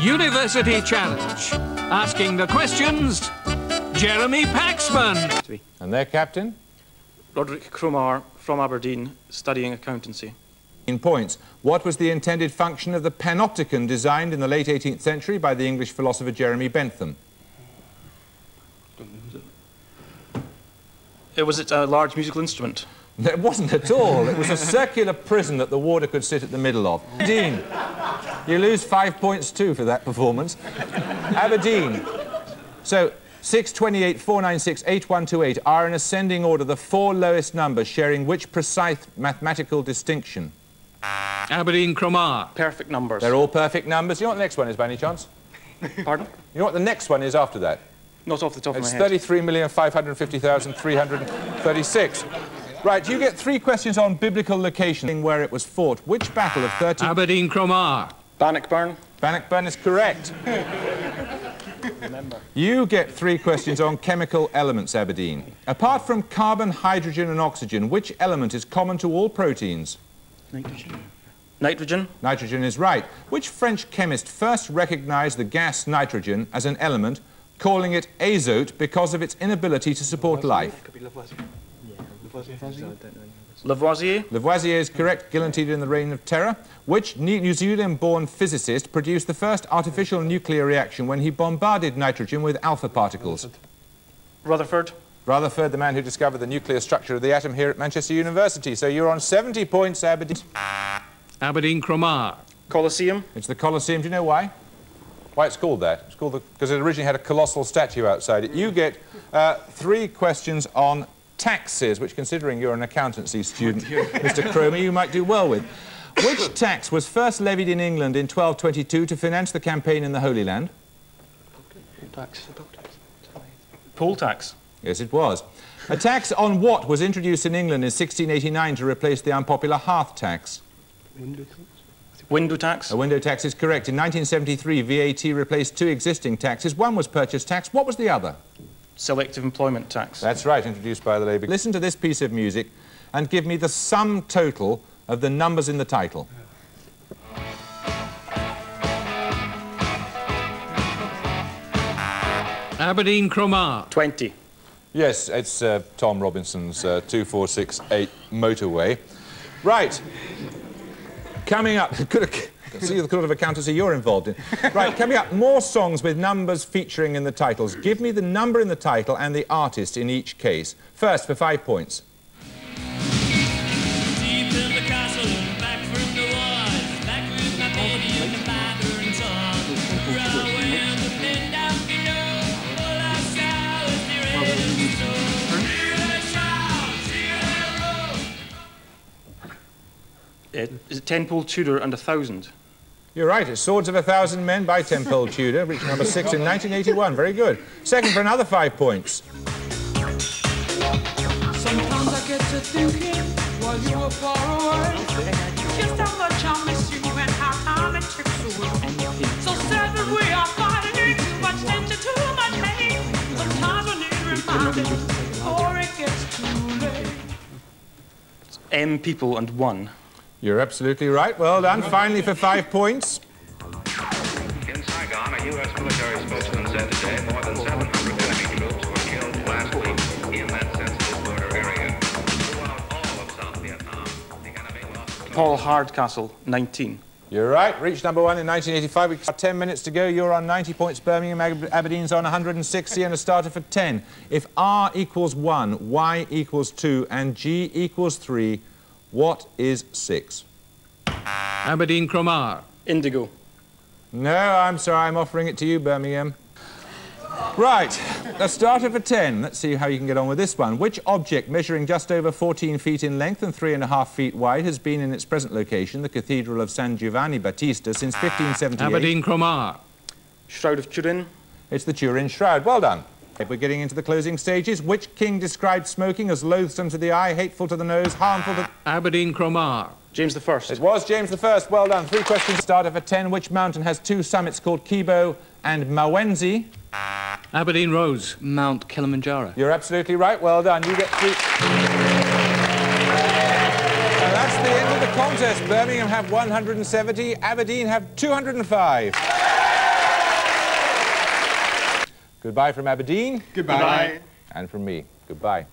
University Challenge. Asking the questions, Jeremy Paxman. And their captain? Roderick Cromar from Aberdeen, studying accountancy. In points, what was the intended function of the panopticon designed in the late 18th century by the English philosopher Jeremy Bentham? Was it a large musical instrument? No, it wasn't at all. It was a circular prison that the warder could sit at the middle of. Aberdeen, you lose 5 points too for that performance. Aberdeen. So, 628, 496, 8128 are in ascending order the four lowest numbers sharing which precise mathematical distinction? Aberdeen Cromar. Perfect numbers. They're all perfect numbers. You know what the next one is, by any chance? Pardon? You know what the next one is after that? Not off the top of my It's head. 33,550,336. Right, you get 3 questions on biblical location where it was fought. Which battle of 13... Aberdeen Cromar. Bannockburn. Bannockburn is correct. Remember. You get 3 questions on chemical elements, Aberdeen. Apart from carbon, hydrogen and oxygen, which element is common to all proteins? Nitrogen. Nitrogen. Nitrogen is right. Which French chemist first recognised the gas nitrogen as an element, calling it azote because of its inability to support life? Lavoisier. Lavoisier is correct, guillotined in the Reign of Terror. Which New Zealand-born physicist produced the first artificial nuclear reaction when he bombarded nitrogen with alpha particles? Rutherford. Rutherford, the man who discovered the nuclear structure of the atom here at Manchester University. So you're on 70 points, Aberdeen. Aberdeen Cromar. Colosseum. It's the Colosseum. Do you know why? Why it's called that? It's called because it originally had a colossal statue outside it. You get 3 questions on taxes, which, considering you're an accountancy student, Mr. Cromar, you might do well with. Which tax was first levied in England in 1222 to finance the campaign in the Holy Land? Poll tax. Yes, it was. A tax on what was introduced in England in 1689 to replace the unpopular hearth tax? Window tax. A window tax is correct. In 1973, VAT replaced 2 existing taxes. One was purchase tax. What was the other? Selective employment tax. That's right, introduced by the Labour. Listen to this piece of music and give me the sum total of the numbers in the title. Aberdeen Cromar. 20. Yes, it's Tom Robinson's 2468 motorway. Right. Coming up, see the sort of accountancy you're involved in. Right, coming up, more songs with numbers featuring in the titles. Give me the number in the title and the artist in each case. First, for 5 points. Deep in the castle, back from the wars, back with my baby and the father and son. Right when the men down below, all I saw was the red stone. Is it 10-pole Tudor and 1,000? You're right, it's Swords of 1,000 Men by Tempole Tudor, reached number 6 in 1981. Very good. Second for another 5 points. Sometimes I get to thinking while you were far away, just how much I miss you and how time it ticks away. So sad that we are fighting too much tension, too much pain. Sometimes I need reminding before it gets too late. It's M people and 1. You're absolutely right. Well done. Finally for 5 points. In Saigon, a U.S. military spokesman said today more than 700 enemy troops were killed last week in that sensitive border area. Throughout all of South Vietnam, the enemy lost... Paul Hardcastle, 19. You're right. Reached number 1 in 1985. We've got 10 minutes to go. You're on 90 points. Birmingham, Aberdeen's on 160 and a starter for 10. If R equals 1, Y equals 2 and G equals 3, what is 6? Aberdeen Cromar. Indigo. No, I'm sorry. I'm offering it to you, Birmingham. Right. A starter for 10. Let's see how you can get on with this one. Which object measuring just over 14 feet in length and 3.5 feet wide has been in its present location, the Cathedral of San Giovanni Battista, since 1578? Aberdeen Cromar. Shroud of Turin. It's the Turin Shroud. Well done. We're getting into the closing stages. Which king described smoking as loathsome to the eye, hateful to the nose, harmful to... Aberdeen Cromar. James I. It was James I. Well done. 3 questions. Starter for 10. Which mountain has 2 summits called Kibo and Mawenzi? Aberdeen Rose. Mount Kilimanjaro. You're absolutely right. Well done. You get 3... And that's the end of the contest. Birmingham have 170. Aberdeen have 205. Goodbye from Aberdeen. Goodbye. And from me, goodbye.